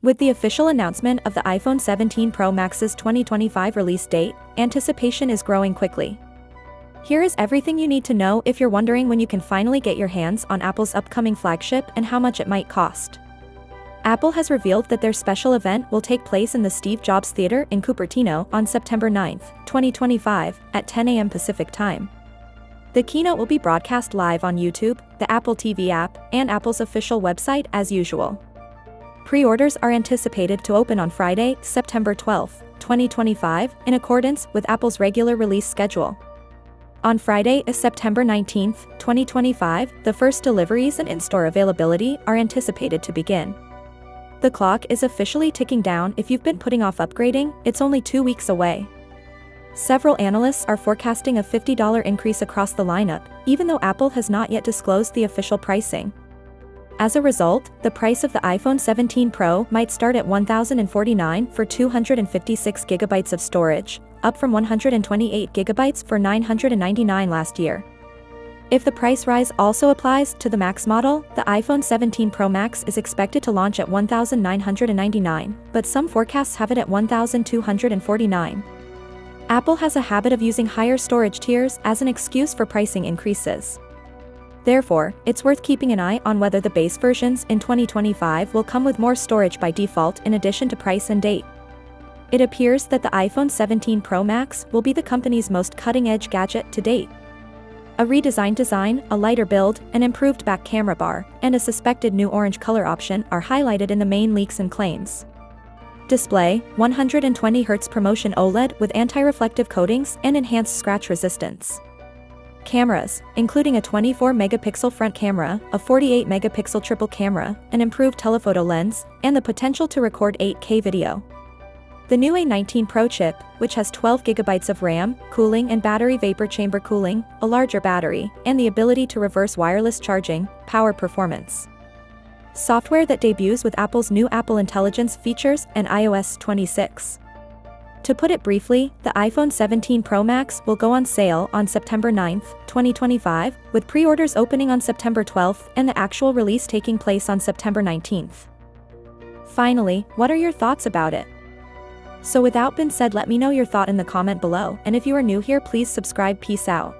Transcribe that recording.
With the official announcement of the iPhone 17 Pro Max's 2025 release date, anticipation is growing quickly. Here is everything you need to know if you're wondering when you can finally get your hands on Apple's upcoming flagship and how much it might cost. Apple has revealed that their special event will take place in the Steve Jobs Theater in Cupertino on September 9, 2025, at 10 a.m. Pacific Time. The keynote will be broadcast live on YouTube, the Apple TV app, and Apple's official website as usual. Pre-orders are anticipated to open on Friday, September 12, 2025, in accordance with Apple's regular release schedule. On Friday, September 19, 2025, the first deliveries and in-store availability are anticipated to begin. The clock is officially ticking down. If you've been putting off upgrading, it's only 2 weeks away. Several analysts are forecasting a $50 increase across the lineup, even though Apple has not yet disclosed the official pricing. As a result, the price of the iPhone 17 Pro might start at $1,049 for 256 GB of storage, up from 128 GB for $999 last year. If the price rise also applies to the Max model, the iPhone 17 Pro Max is expected to launch at $1,999, but some forecasts have it at $1,249. Apple has a habit of using higher storage tiers as an excuse for pricing increases. Therefore, it's worth keeping an eye on whether the base versions in 2025 will come with more storage by default in addition to price and date. It appears that the iPhone 17 Pro Max will be the company's most cutting-edge gadget to date. A redesigned design, a lighter build, an improved back camera bar, and a suspected new orange color option are highlighted in the main leaks and claims. Display, 120Hz ProMotion OLED with anti-reflective coatings and enhanced scratch resistance. Cameras, including a 24-megapixel front camera, a 48-megapixel triple camera, an improved telephoto lens, and the potential to record 8K video. The new A19 Pro chip, which has 12 GB of RAM, cooling and battery vapor chamber cooling, a larger battery, and the ability to reverse wireless charging, power performance. Software that debuts with Apple's new Apple Intelligence features and iOS 26. To put it briefly, the iPhone 17 Pro Max will go on sale on September 9, 2025, with pre-orders opening on September 12 and the actual release taking place on September 19. Finally, what are your thoughts about it? So without being said, let me know your thought in the comment below, and if you are new here, please subscribe. Peace out.